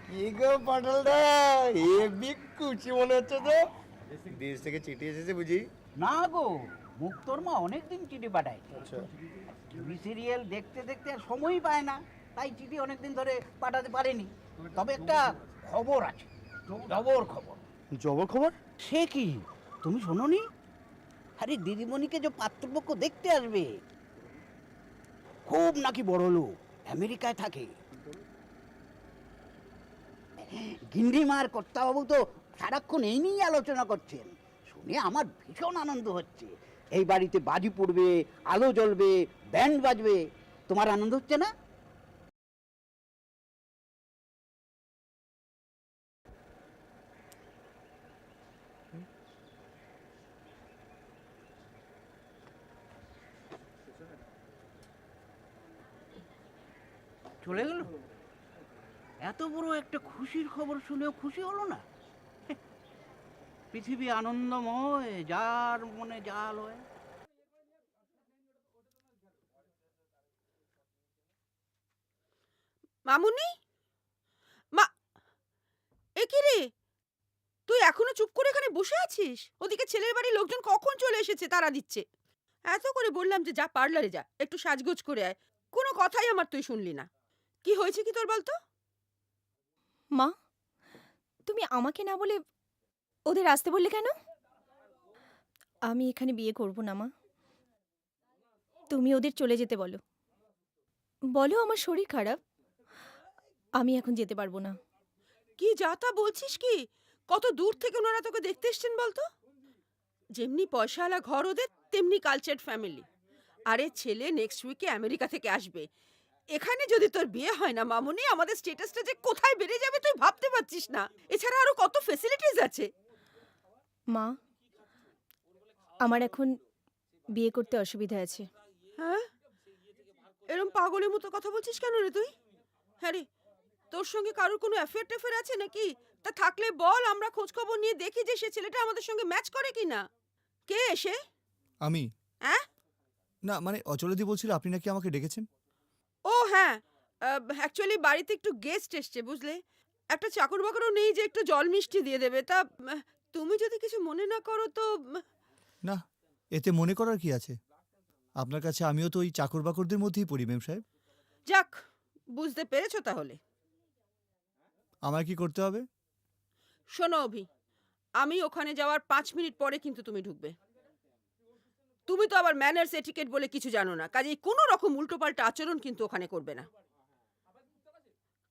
কি গো পটলদা, হেবি খুশি মনে হচ্ছে তো। দেশ থেকে চিঠি এসেছে বুঝি? না গো, মুক্তোর মা অনেকদিন চিঠি পাঠায়। আচ্ছা। টিভি সিরিয়াল দেখতে দেখতে আর সময়ই পায় না, তাই চিঠি অনেকদিন ধরে পাঠাতে পারেনি। তবে একটা খবর আছে, জবর খবর। জবর খবর? সে কি, তুমি শোনোনি? আরে দিদিমণিকে যে পাত্রপক্ষ দেখতে আসবে, খুব নাকি বড় লোক, আমেরিকায় থাকে। গিন্ডিমার কর্তাবাবু তো সারাক্ষণ এই নিয়েই আলোচনা করছেন। শুনে আমার ভীষণ আনন্দ হচ্ছে। এই বাড়িতে বাজি পড়বে, আলো জ্বলবে, ব্যান্ড বাজবে। তোমার আনন্দ হচ্ছে না? চলে গেল? এত বড় একটা খুশির খবর শুনেও খুশি হলো না? পৃথিবী আনন্দময়, যার মনে যা লয়। মামুনি, মা, এ কি রে? তুই এখনো চুপ করে এখানে বসে আছিস? ওদিকে ছেলের বাড়ির লোকজন কখন চলে এসেছে, তারা দিচ্ছে। এত করে বললাম যে যা পার্লারে যা, একটু সাজগোজ করে আয়। কোনো কথাই আমার তুই শুনলি না। কি হয়েছে কি তোর বলতো? মা, তুমি আমাকে না বলে ওদের আসতে বললে কেন? আমি এখানে বিয়ে করব না মা। তুমি ওদের চলে যেতে বলো। বলো আমার শরীর খারাপ, আমি এখন যেতে পারবো না। কি যা তা বলছিস কি? কত দূর থেকে ওনারা তোকে দেখতে এসছেন বলতো? যেমনি পয়সাওয়ালা ঘর ওদের, তেমনি কালচার ফ্যামিলি। আরে ছেলে নেক্সট উইকে আমেরিকা থেকে আসবে। এখানে যদি তোর বিয়ে হয় না মামুনি, আমাদের স্ট্যাটাসটা যে কোথায় বেড়ে যাবে তুই ভাবতে পারছিস না। এছাড়া আরো কত ফ্যাসিলিটিস আছে। মা, আমার এখন বিয়ে করতে অসুবিধা আছে। হ্যাঁ, এরম পাগলের মতো কথা বলছিস কেন রে তুই? হ্যাঁ রে, তোর সঙ্গে কারোর কোনো অ্যাফেয়ার ট্যাফেয়ার আছে নাকি? তা থাকলে বল, আমরা খোঁজ খবর নিয়ে দেখি যে সে ছেলেটা আমাদের সঙ্গে ম্যাচ করে কিনা। কে এসে? আমি? হ্যাঁ? না মানে অচলাদি বলছিল আপনি নাকি আমাকে ডেকেছেন? ও হ্যাঁ, অ্যাকচুয়ালি বাড়িতে একটু গেস্ট এসছে বুঝলে। একটা চাকর বাকরও নেই যে একটু জল মিষ্টি দিয়ে দেবে। তা তুমি যদি কিছু মনে না করো তো। না, এতে মনে করার কি আছে? আপনার কাছে আমিও তো ওই চাকর বাকরদের মধ্যেই পড়ি মেম সাহেব। যাক, বুঝতে পেরেছো তাহলে। আমার কি করতে হবে? শোনো অভি, আমি ওখানে যাওয়ার 5 মিনিট পরে কিন্তু তুমি ঢুকবে। তুমি তো আবার ম্যানার্স এটিকেট বলে কিছু জানো না, কাজেই কোনো রকম উল্টোপাল্টা আচরণ কিন্তু ওখানে করবে না।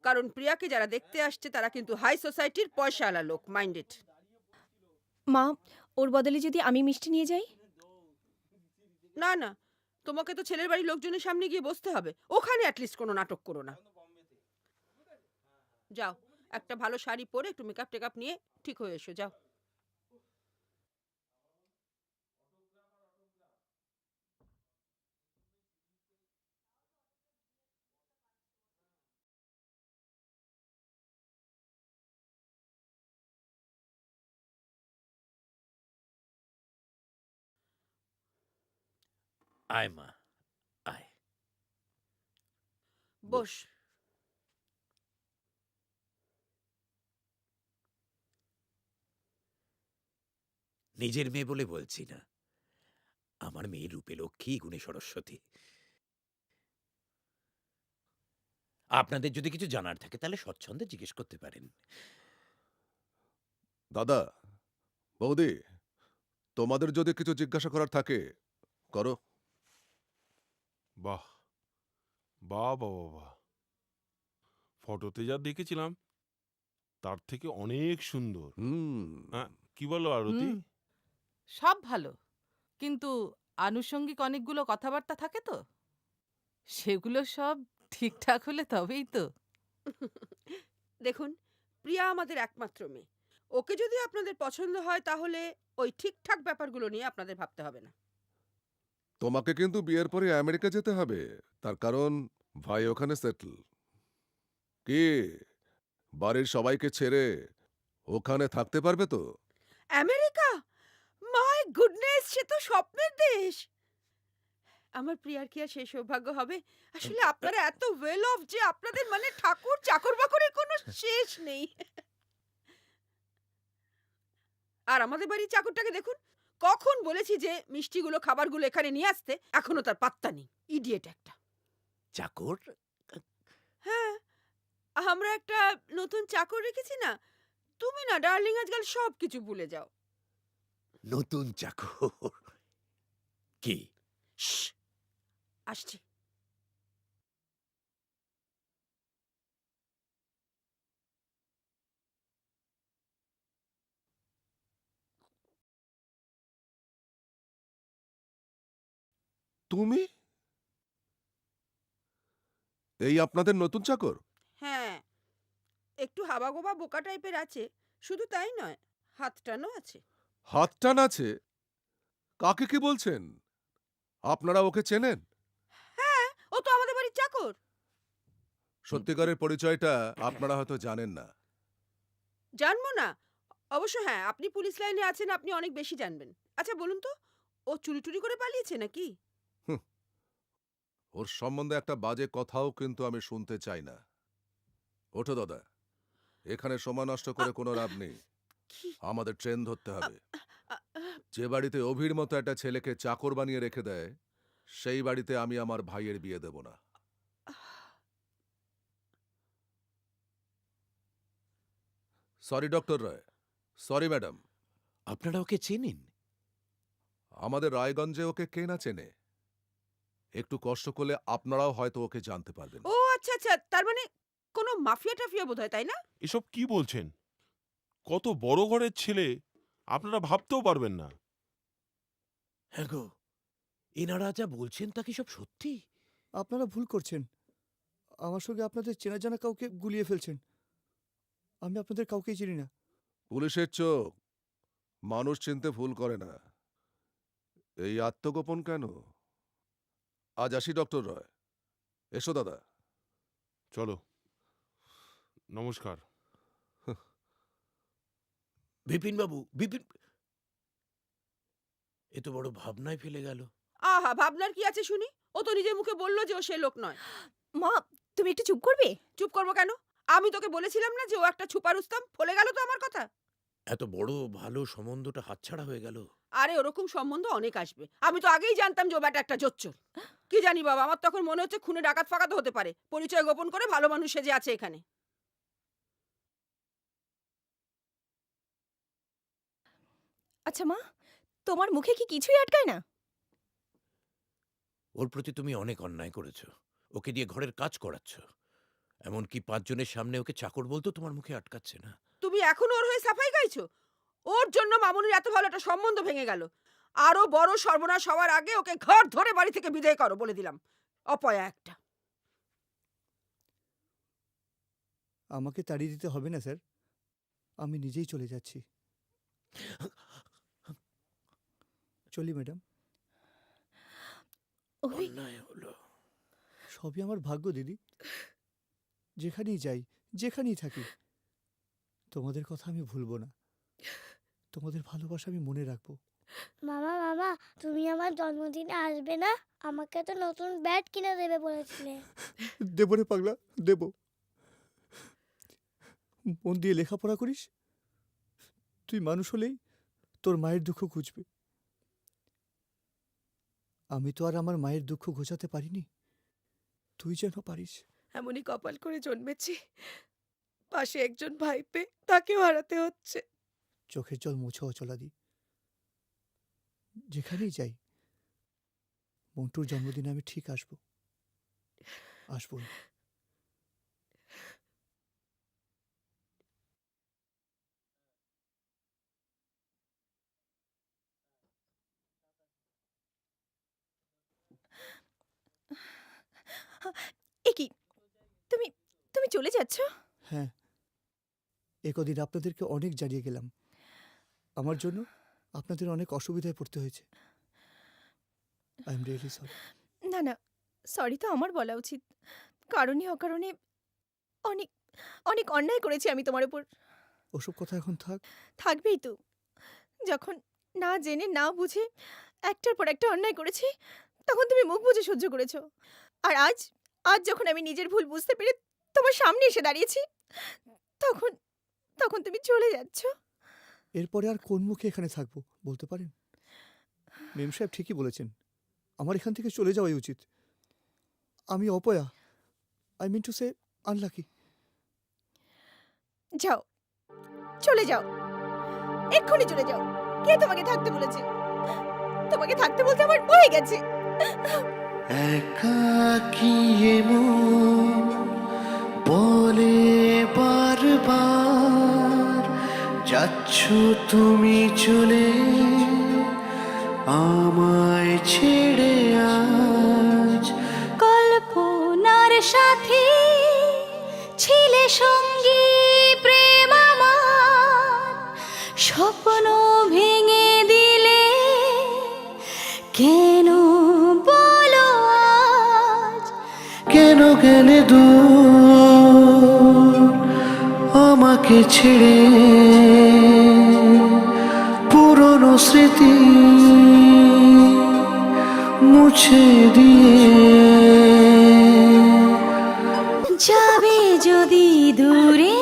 কারণ প্রিয়াকে যারা দেখতে আসছে তারা কিন্তু হাই সোসাইটির পয়সাওয়ালা লোক, মাইন্ডেড। মা, ওর বদলে যদি আমি মিষ্টি নিয়ে যাই? না না, তোমাকে তো ছেলের বাড়ির লোকজনের সামনে গিয়ে বসতে হবে। ওখানে অ্যাটলিস্ট কোনো নাটক করো না। যাও, একটা ভালো শাড়ি পরে একটু মেকআপ টেকআপ নিয়ে ঠিক হয়ে এসো, যাও। আয় মা, আয়। বস। নিজের মেয়ে বলে বলছি না, আমার মেয়ে রূপে লক্ষ্মী, গুণে সরস্বতী। আপনাদের যদি কিছু জানার থাকে তাহলে স্বচ্ছন্দে জিজ্ঞেস করতে পারেন। দাদা, বৌদি, তোমাদের যদি কিছু জিজ্ঞাসা করার থাকে করো। বাহ, বাহ বাহ বাহ, ফটোতে যা দেখেছিলাম তার থেকে অনেক সুন্দর। কি বলো আরতি? সব ভালো, কিন্তু আনুষঙ্গিক অনেকগুলো কথাবার্তা থাকে তো, সেগুলো সব ঠিকঠাক হলে তবেই তো। দেখুন, প্রিয়া আমাদের একমাত্র মেয়ে। ওকে যদি আপনাদের পছন্দ হয় তাহলে ওই ঠিকঠাক ব্যাপারগুলো নিয়ে আপনাদের ভাবতে হবে না। তোমাকে কিন্তু বিয়ের পরে আমেরিকা যেতে হবে, তার কারণ ভাই ওখানে সেটল। কি, বাড়ির সবাইকে ছেড়ে ওখানে থাকতে পারবে তো? আমেরিকা? মাই গুডনেস, সে তো স্বপ্নের দেশ। আমার প্রিয়ার কি আর সেই সৌভাগ্য হবে? আসলে আপনারা এত ওয়েল অফ যে আপনাদের মানে ঠাকুর চাকর বাকরের কোনো শেষ নেই। আর আমাদের বাড়ির চাকরটাকে দেখুন, কখন বলেছি যে মিষ্টিগুলো খাবারগুলো এখানে নিয়ে আসতে, এখনো তার পাত্তা নেই। ইডিয়েট একটা। চাকর? হ্যাঁ, আমরা একটা নতুন চাকর রেখেছি না। তুমি না ডার্লিং আজকাল সব কিছু ভুলে যাও। নতুন চাকর? কি? শ্, আসছি। তুমি এই আপনাদের নতুন চাকর? হ্যাঁ, একটু হাবাগোবা বোকা টাইপের আছে, শুধু তাই নয়, হাত টানও আছে। হাত টান আছে? কাকে কি বলছেন? আপনারা ওকে চেনেন? হ্যাঁ, ও তো আমাদের বাড়ির চাকর। সত্যিকারের পরিচয়টা আপনারা হয়তো জানেন না। জানবো না? অবশ্য হ্যাঁ, আপনি পুলিশ লাইনে আছেন, আপনি অনেক বেশি জানবেন। আচ্ছা বলুন তো, ও চুরি টুরি করে পালিয়েছে নাকি? ওর সম্বন্ধে একটা বাজে কথাও কিন্তু আমি শুনতে চাই না। ওঠো দাদা, এখানে সময় নষ্ট করে কোনো লাভ নেই। কি? আমাদের ট্রেন ধরতে হবে। আ, আ, যে বাড়িতে অভির মতো একটা ছেলেকে চাকর বানিয়ে রেখে দেয়, সেই বাড়িতে আমি আমার ভাইয়ের বিয়ে দেব না। সরি ডক্টর রায়, সরি ম্যাডাম। আপনারা ওকে চেনেন? আমাদের রায়গঞ্জে ওকে কে না চেনে? একটু কষ্ট করলে আপনারাও হয়তো ওকে জানতে পারবেন। ও আচ্ছা আচ্ছা, তার মানে কোনো মাফিয়া টাফিয়া বোধহয়, তাই না? এসব কি বলছেন? কত বড় ঘরের ছেলে, আপনারা ভাবতেও পারবেন না। হ্যাঁ গো, এনারা যা বলছেন তা কি সব সত্যি? আপনারা ভুল করছেন। আমার সঙ্গে আপনাদের চেনা জানা কাউকে গুলিয়ে ফেলছেন। আমি আপনাদের কাউকেই চিনি না। পুলিশের চোখ মানুষ চিনতে ভুল করে না। এই আত্মগোপন কেন? আজ আসি ডক্টর রয়। এসো দাদা। চলো, নমস্কার। বিপিন বাবু, বিপিন এ তো বড় ভাবনায় ফেলে গেল। আহা, ভাবনার কি আছে শুনি? ও তো নিজের মুখে বললো যে ও সে লোক নয়। মা, তুমি একটু চুপ করবে? চুপ করবো কেন? আমি তোকে বলেছিলাম না যে ও একটা ছুপা রুস্তাম? ফলে গেল তো আমার কথা। এত বড় ভালো সম্বন্ধটা হাতছাড়া হয়ে গেল। আরে ওরকম সম্বন্ধ অনেক আসবে। আমি তো আগেই জানতাম যে ও ব্যাটা একটা জোচ্চোর। কি জানি বাবা, আমার তখন মনে হচ্ছে খুনে ডাকাত ফাকাত হতে পারে, পরিচয় গোপন করে ভালো মানুষ সেজে আছে এখানে। আচ্ছা মা, তোমার মুখে কি কিছুই আটকায় না? ওর প্রতি তুমি অনেক অন্যায় করেছো। ওকে দিয়ে ঘরের কাজ করাচ্ছ। এমনকি 5 জনের সামনে ওকে চাকর বলতো তোমার মুখে আটকাচ্ছে না। তুমি এখন ওর হয়ে সাফাই গাইছো? ওর জন্য মামুনির এত ভালো একটা সম্বন্ধ ভেঙে গেল। আরো বড় সর্বনাশ হওয়ার আগে ওকে ঘর ধরে বাড়ি থেকে বিদায় করো বলে দিলাম। অপয়া একটা। আমাকে তাড়িয়ে দিতে হবে না স্যার, আমি নিজেই চলে যাচ্ছি। চলি ম্যাডাম। অভি, অন্যায় হলো। সবই আমার ভাগ্য দিদি। যেখানেই যাই, যেখানেই থাকি, তোমাদের কথা আমি ভুলবো না। তোমাদের ভালোবাসা আমি মনে রাখবো। মামা মামা, তুমি আমার জন্মদিনে আসবে না? আমাকে তো নতুন ব্যাট কিনে দেবে বলেছিলে। দেবো রে পাগলা, দেবো। মন দিয়ে লেখাপড়া করিস। তুই মানুষ হলেই তোর মায়ের দুঃখ ঘুচবে। আমি তো আর আমার মায়ের দুঃখ ঘোচাতে পারিনি, তুই যেন পারিস। এমনই কপাল করে জন্মেছি, পাশে একজন ভাই পেয়ে তাকেও হারাতে হচ্ছে। চোখের জল মুছো অচলাদি। যেখানেই যাই, মন্টুর জন্মদিনে আমি ঠিক আসবো, আসবো। এ কি, তুমি তুমি চলে যাচ্ছ? হ্যাঁ, একদিন আপনাদেরকে অনেক জানিয়ে গেলাম। আমার জন্য আপনাদের অনেক অসুবিধায় পড়তে হয়েছে। I am really sorry. না না, সরি তো আমার বলা উচিত। কারণে অকারণে অনেক অনেক অন্যায় করেছি আমি তোমার উপর। ওসব কথা এখন থাক। থাকবেই তো। যখন না জেনে না বুঝে একটার পর একটা অন্যায় করেছি, তখন তুমি মুখ বুজে সহ্য করেছো। আর আজ আজ যখন আমি নিজের ভুল বুঝতে পেরে তোমার সামনে এসে দাঁড়িয়েছি, তখন তখন তুমি চলে যাচ্ছ। এরপরে আর কোন মুখে এখানে থাকবো বলতে পারেন? মেম সাহেব ঠিকই বলেছেন, আমার এখান থেকে চলে যাওয়াই উচিত। আমি অপয়া, I mean to say unlucky. যাও, চলে যাও, এক্ষুনি চলে যাও। কে তোমাকে থাকতে বলেছে? তোমাকে থাকতে বলতে আমার হয়ে গেছে। একাকী মন বলে বারবার, যাচ্ছ তুমি চলে আমায় ছেড়ে আজ। কল্পনার সাথে ছিলে সঙ্গী প্রেম আমার, স্বপ্ন ভেঙে দিলে কেন বলো আজ? কেন গেলে দূর আমাকে ছেড়ে, পুরনো স্মৃতি মুছে দিয়ে। যাবে যদি দূরে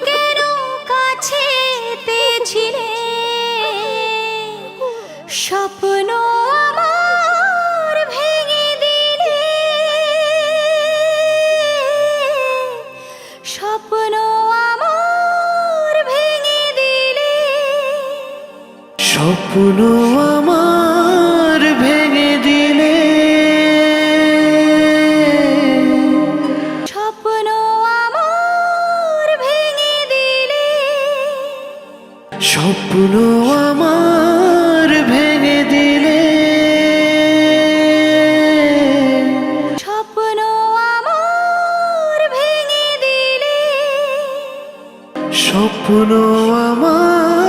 কেন কাছেতে ছিলে, স্বপ্ন আমার ভেঙে দিলে, স্বপ্ন আমার ভেঙে দিলে, স্বপ্ন আমার ভেঙে দিলে, স্বপ্ন আমার ভেঙে দিলে, স্বপ্ন আমার ভেঙে দিলে, স্বপ্ন আমার ভেঙে দিলে, স্বপ্ন আমার